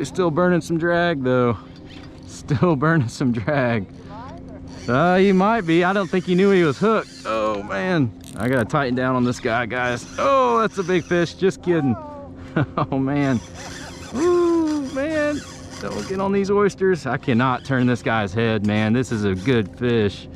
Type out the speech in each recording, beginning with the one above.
he's still burning some drag though. Still burning some drag. He might be. I don't think he knew he was hooked. Oh man, I gotta tighten down on this guy, guys. Oh, that's a big fish. Just kidding. Oh man. Ooh, man. Don't get on these oysters. I cannot turn this guy's head, man. This is a good fish.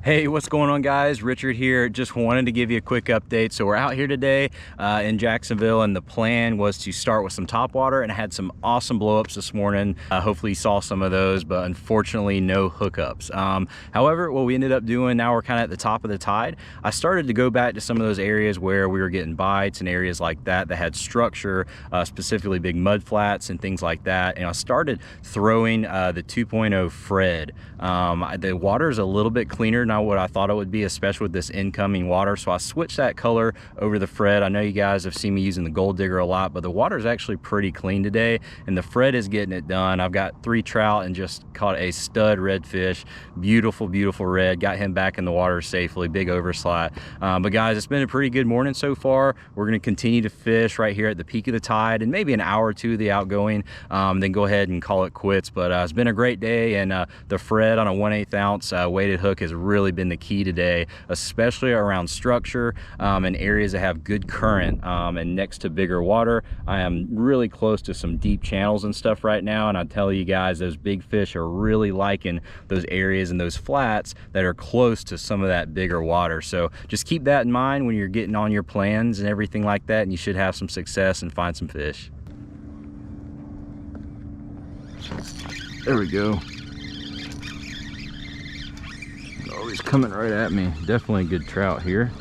Hey, what's going on, guys? Richard here. Just wanted to give you a quick update. So we're out here today in Jacksonville, and the plan was to start with some topwater, and I had some awesome blowups this morning. Hopefully you saw some of those, but unfortunately no hookups. However, what we ended up doing, now we're kind of at the top of the tide, I started to go back to some of those areas where we were getting bites and areas like that that had structure, specifically big mud flats and things like that. And I started throwing the 2.0 Fred. The water is a little bit cleaner now what I thought it would be, especially with this incoming water, so I switched that color over the Fred. I know you guys have seen me using the gold digger a lot, but the water is actually pretty clean today, and the Fred is getting it done. I've got 3 trout and just caught a stud redfish. Beautiful, beautiful red. Got him back in the water safely. Big overslat. But guys, it's been a pretty good morning so far. We're going to continue to fish right here at the peak of the tide, and maybe an hour or two of the outgoing, then go ahead and call it quits. But it's been a great day, and the Fred on a 1/8 ounce weighted hook has really been the key today, especially around structure and areas that have good current and next to bigger water. I am really close to some deep channels and stuff right now, and I tell you guys, those big fish are really liking those areas and those flats that are close to some of that bigger water. So just keep that in mind when you're getting on your plans and everything like that, and you should have some success and find some fish. There we go. Oh, he's coming right at me. Definitely a good trout here.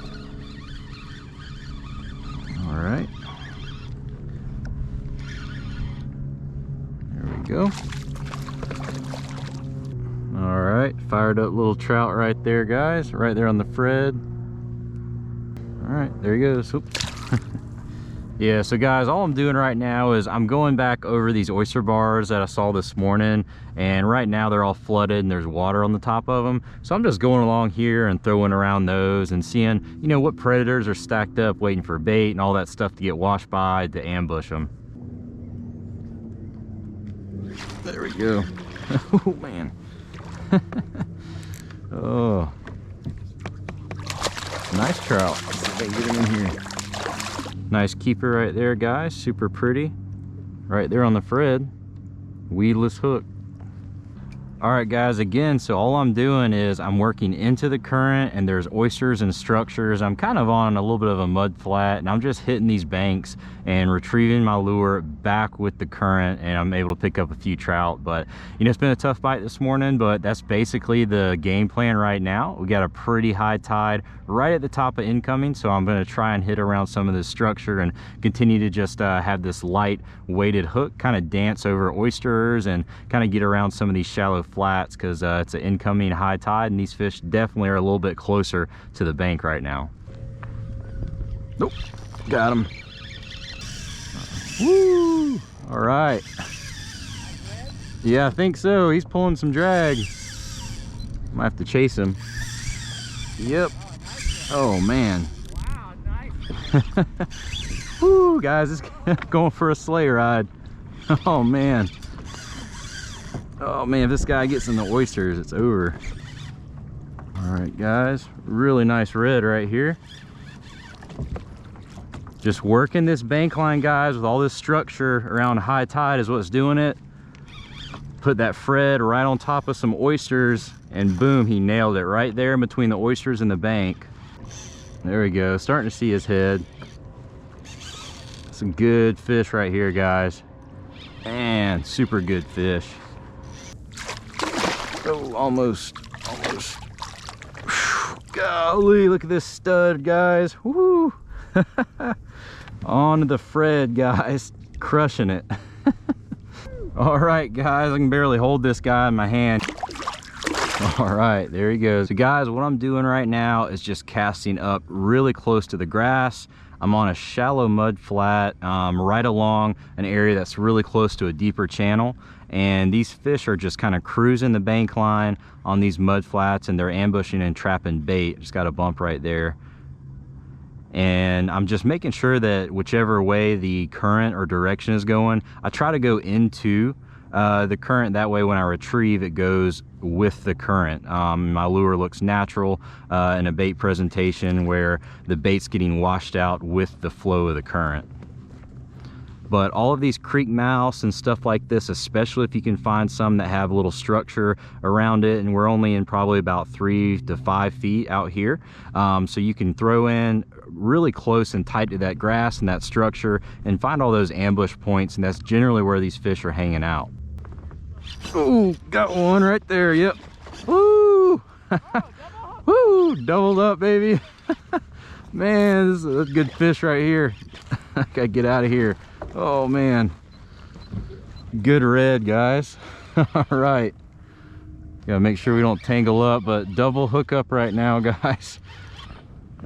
All right. There we go. All right, fired up little trout right there, guys. Right there on the Fred. All right, there he goes. Yeah, so guys, all I'm doing right now is I'm going back over these oyster bars that I saw this morning, and right now they're all flooded and there's water on the top of them. So I'm just going along here and throwing around those and seeing, you know, what predators are stacked up waiting for bait and all that stuff to get washed by to ambush them. There we go. Oh man. Oh, nice trout. Let's see if I can get him in here. Nice keeper right there, guys. Super pretty. Right there on the Fred. Weedless hook. All right, guys, again, so all I'm doing is I'm working into the current, and there's oysters and structures. I'm kind of on a little bit of a mud flat, and I'm just hitting these banks and retrieving my lure back with the current, and I'm able to pick up a few trout. But you know, it's been a tough bite this morning, but that's basically the game plan right now. We got a pretty high tide right at the top of incoming, so I'm going to try and hit around some of this structure and continue to just have this light weighted hook kind of dance over oysters and kind of get around some of these shallow flats, because it's an incoming high tide, and these fish definitely are a little bit closer to the bank right now. Nope, got him. Woo! All right. Yeah, I think so. He's pulling some drag. Might have to chase him. Yep. Oh man. Wow, nice. Woo, guys, it's going for a sleigh ride. Oh man. Oh man, if this guy gets in the oysters, it's over. All right, guys, really nice red right here. Just working this bank line, guys, with all this structure around high tide is what's doing it. Put that Fred right on top of some oysters, and boom, he nailed it right there in between the oysters and the bank. There we go, starting to see his head. Some good fish right here, guys. Man, super good fish. Oh, almost. Whew, golly, look at this stud, guys. Woo! On the Fred, guys, crushing it. All right, guys, I can barely hold this guy in my hand. All right, there he goes. So guys, what I'm doing right now is just casting up really close to the grass. I'm on a shallow mud flat right along an area that's really close to a deeper channel, and these fish are just kind of cruising the bank line on these mud flats, and they're ambushing and trapping bait. Just got a bump right there. and I'm just making sure that whichever way the current or direction is going, I try to go into the current. That way when I retrieve, it goes with the current. My lure looks natural in a bait presentation where the bait's getting washed out with the flow of the current. But all of these creek mouths and stuff like this, especially if you can find some that have a little structure around it, and we're only in probably about 3 to 5 feet out here, so you can throw in really close and tight to that grass and that structure and find all those ambush points, and that's generally where these fish are hanging out. Oh, got one right there. Yep. Woo! Woo! Doubled up, baby. Man, this is a good fish right here. I gotta get out of here. Oh man, good red, guys. All right, gotta make sure we don't tangle up, but double hook up right now, guys.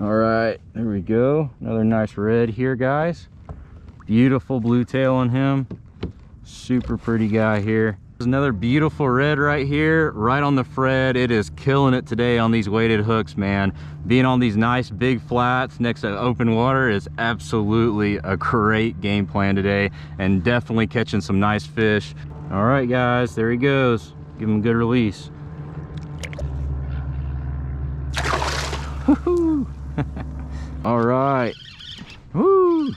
All right, there we go. Another nice red here, guys. Beautiful blue tail on him. Super pretty guy here. There's another beautiful red right here, right on the Fred. It is killing it today on these weighted hooks, man. Being on these nice big flats next to open water is absolutely a great game plan today, and definitely catching some nice fish. All right, guys, there he goes. Give him a good release. Woohoo! All right. Woo!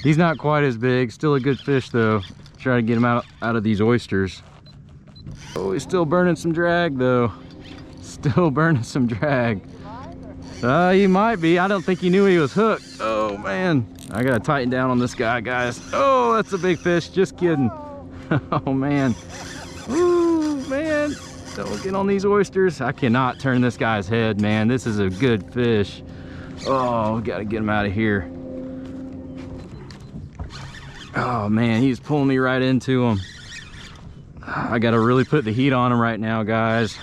He's not quite as big, still a good fish though. Try to get him out of these oysters. Oh, he's still burning some drag though. Still burning some drag. He might be. I don't think he knew he was hooked. Oh man, I gotta tighten down on this guy, guys. Oh, that's a big fish. Just kidding. Oh man. Ooh, man. Don't get on these oysters. I cannot turn this guy's head, man. This is a good fish. Oh, we gotta get him out of here. Oh man, he's pulling me right into him. I gotta really put the heat on him right now, guys.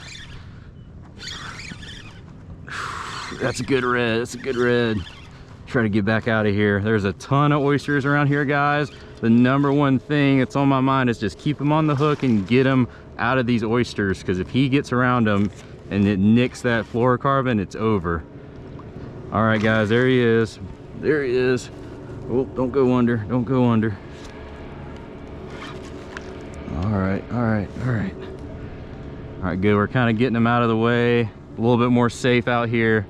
That's a good red. That's a good red. Try to get back out of here. There's a ton of oysters around here, guys. The number one thing that's on my mind is just keep him on the hook and get him out of these oysters, because if he gets around them and it nicks that fluorocarbon, it's over. All right, guys, there he is. There he is. Oh, don't go under. Don't go under. All right, all right, all right. All right, good. We're kind of getting him out of the way. A little bit more safe out here.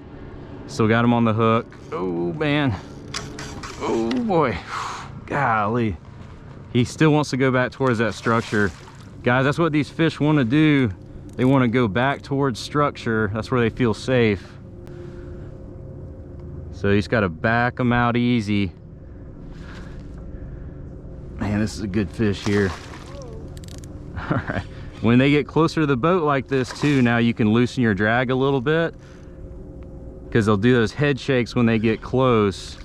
Still got him on the hook. Oh, man. Oh, boy. Golly. He still wants to go back towards that structure. Guys, that's what these fish want to do. They want to go back towards structure. That's where they feel safe. So you just got to back them out easy. Man, this is a good fish here. All right. When they get closer to the boat like this too, now you can loosen your drag a little bit, because they'll do those head shakes when they get close.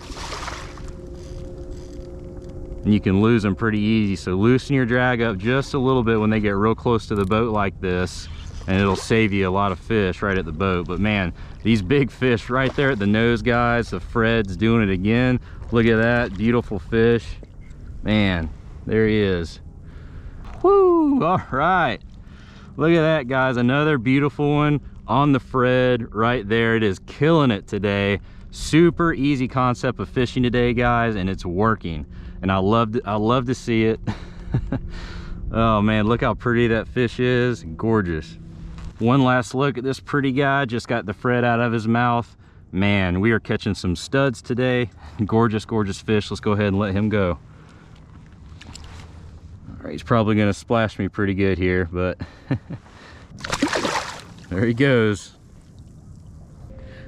And you can lose them pretty easy. So loosen your drag up just a little bit when they get real close to the boat like this, and it'll save you a lot of fish right at the boat. But man, these big fish right there at the nose, guys. The Fred's doing it again. Look at that beautiful fish. Man, there he is. Woo! All right. Look at that, guys. Another beautiful one on the Fred right there. It is killing it today. Super easy concept of fishing today, guys, and it's working. And I love to see it. Oh man, look how pretty that fish is. Gorgeous. One last look at this pretty guy. Just got the Fred out of his mouth. Man, we are catching some studs today. Gorgeous, gorgeous fish. Let's go ahead and let him go. All right, he's probably gonna splash me pretty good here, but there he goes.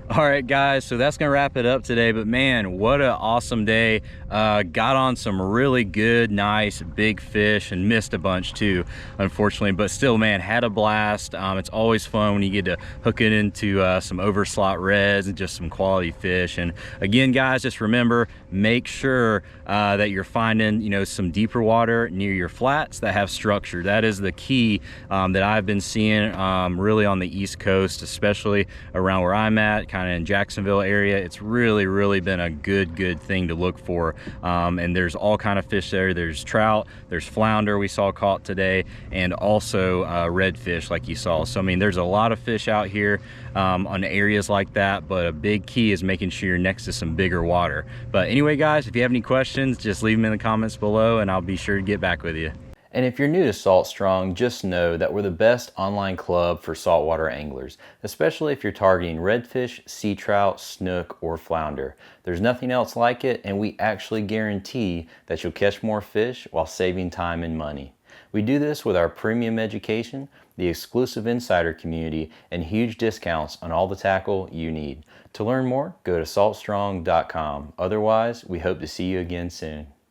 All right, guys, so that's gonna wrap it up today, but man, what an awesome day. Got on some really good, nice, big fish, and missed a bunch too, unfortunately, but still, man, had a blast. It's always fun when you get to hook it into some overslot reds and just some quality fish. And again, guys, just remember, make sure that you're finding, you know, some deeper water near your flats that have structure. That is the key that I've been seeing really on the East Coast, especially around where I'm at, kind kind of in Jacksonville area, it's really been a good thing to look for. And there's all kind of fish there. There's trout, there's flounder we saw caught today, and also redfish like you saw. So I mean, there's a lot of fish out here on areas like that, but a big key is making sure you're next to some bigger water. But anyway guys, if you have any questions, just leave them in the comments below and I'll be sure to get back with you. And if you're new to Salt Strong, just know that we're the best online club for saltwater anglers, especially if you're targeting redfish, sea trout, snook, or flounder. There's nothing else like it, and we actually guarantee that you'll catch more fish while saving time and money. We do this with our premium education, the exclusive insider community, and huge discounts on all the tackle you need. To learn more, go to saltstrong.com. Otherwise, we hope to see you again soon.